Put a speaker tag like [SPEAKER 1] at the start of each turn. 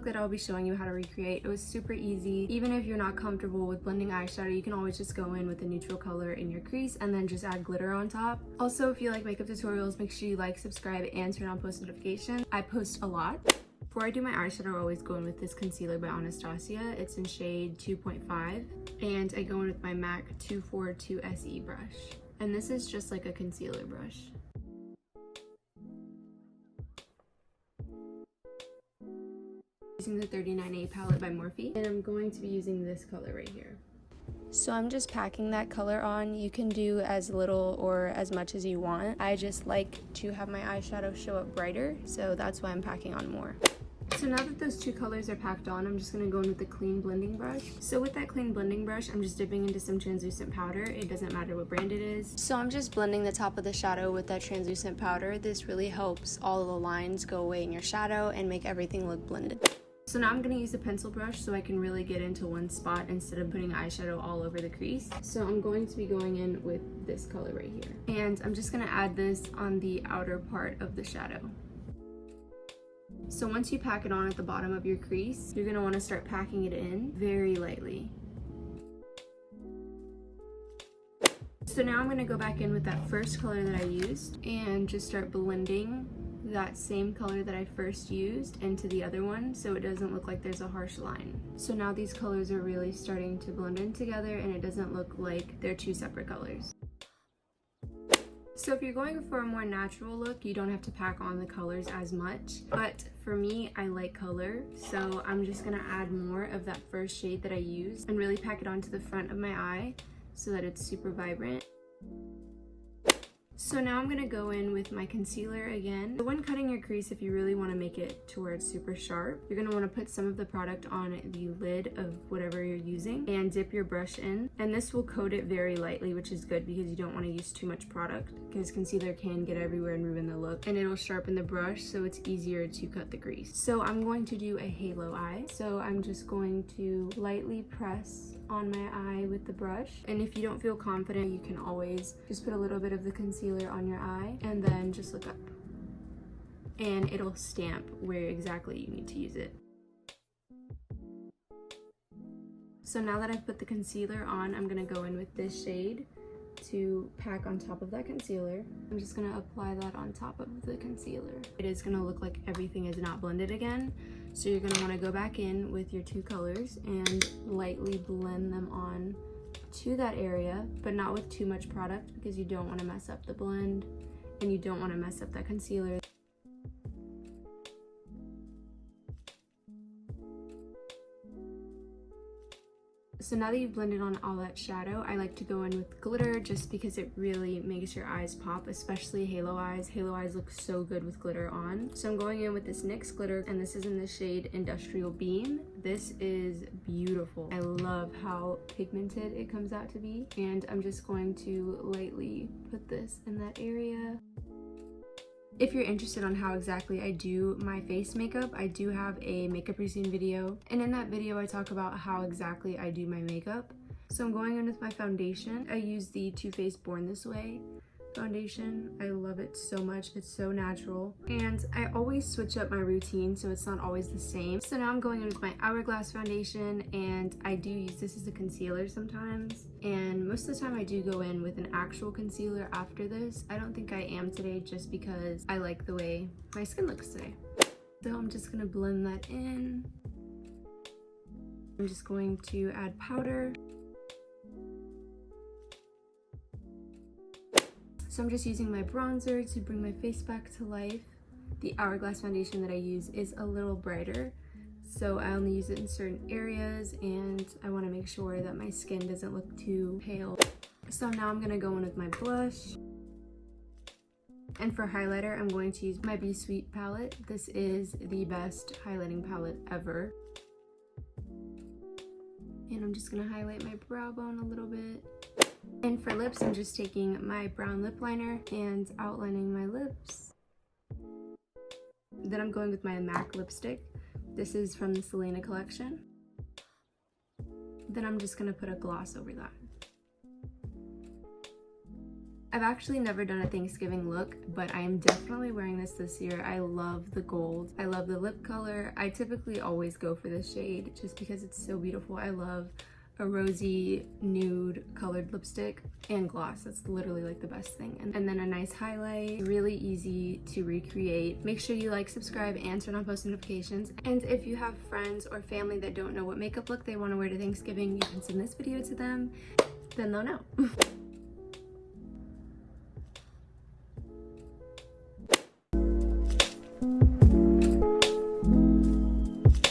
[SPEAKER 1] look that I'll be showing you how to recreate. It was super easy. Even if you're not comfortable with blending eyeshadow, you can always just go in with a neutral color in your crease and then just add glitter on top. Also, if you like makeup tutorials, make sure you like, subscribe, and turn on post notifications. I post a lot. Before I do my eyeshadow, I always go in with this concealer by Anastasia. It's in shade 2.5, and I go in with my MAC 242 SE brush. And this is just like a concealer brush. Using the 39A palette by Morphe, and I'm going to be using this color right here. So I'm just packing that color on. You can do as little or as much as you want. I just like to have my eyeshadow show up brighter, so that's why I'm packing on more. So now that those two colors are packed on, I'm just going to go in with the clean blending brush. So with that clean blending brush, I'm just dipping into some translucent powder. It doesn't matter what brand it is. So I'm just blending the top of the shadow with that translucent powder. This really helps all of the lines go away in your shadow and make everything look blended. So now I'm going to use a pencil brush so I can really get into one spot instead of putting eyeshadow all over the crease. So I'm going to be going in with this color right here. And I'm just going to add this on the outer part of the shadow. So once you pack it on at the bottom of your crease, you're going to want to start packing it in very lightly. So now I'm going to go back in with that first color that I used and just start blending that same color that I first used into the other one so it doesn't look like there's a harsh line. So now these colors are really starting to blend in together and it doesn't look like they're two separate colors. So if you're going for a more natural look, you don't have to pack on the colors as much, but for me, I like color, so I'm just gonna add more of that first shade that I used and really pack it onto the front of my eye so that it's super vibrant. So now I'm going to go in with my concealer again. So when cutting your crease, if you really want to make it to where it's super sharp, you're going to want to put some of the product on the lid of whatever you're using and dip your brush in. And this will coat it very lightly, which is good because you don't want to use too much product because concealer can get everywhere and ruin the look. And it'll sharpen the brush so it's easier to cut the crease. So I'm going to do a halo eye. So I'm just going to lightly press on my eye with the brush, and if you don't feel confident, you can always just put a little bit of the concealer on your eye and then just look up and it'll stamp where exactly you need to use it. So now that I've put the concealer on, I'm gonna go in with this shade to pack on top of that concealer. I'm just gonna apply that on top of the concealer. It is gonna look like everything is not blended again. So you're gonna wanna go back in with your two colors and lightly blend them on to that area, but not with too much product because you don't wanna mess up the blend and you don't wanna mess up that concealer. So now that you've blended on all that shadow, I like to go in with glitter just because it really makes your eyes pop, especially halo eyes. Halo eyes look so good with glitter on. So I'm going in with this NYX glitter, and this is in the shade Industrial Beam. This is beautiful. I love how pigmented it comes out to be. And I'm just going to lightly put this in that area. If you're interested on how exactly I do my face makeup, I do have a makeup routine video, and in that video I talk about how exactly I do my makeup. So I'm going in with my foundation. I use the Too Faced Born This Way foundation. I love it so much. It's so natural. And I always switch up my routine so it's not always the same. So now I'm going in with my Hourglass foundation, and I do use this as a concealer sometimes. And most of the time I do go in with an actual concealer after this. I don't think I am today just because I like the way my skin looks today. So I'm just gonna blend that in. I'm just going to add powder. So I'm just using my bronzer to bring my face back to life. The Hourglass foundation that I use is a little brighter, so I only use it in certain areas, and I want to make sure that my skin doesn't look too pale. So now I'm going to go in with my blush. And for highlighter, I'm going to use my Be Sweet palette. This is the best highlighting palette ever. And I'm just going to highlight my brow bone a little bit. And for lips, I'm just taking my brown lip liner and outlining my lips. Then I'm going with my MAC lipstick. This is from the Selena collection. Then I'm just going to put a gloss over that. I've actually never done a Thanksgiving look, but I am definitely wearing this year. I love the gold. I love the lip color. I typically always go for this shade just because it's so beautiful. I love a rosy nude colored lipstick and gloss. That's literally like the best thing. And then a nice highlight, really easy to recreate. Make sure you like, subscribe, and turn on post notifications. And if you have friends or family that don't know what makeup look they want to wear to Thanksgiving, you can send this video to them, then they'll know.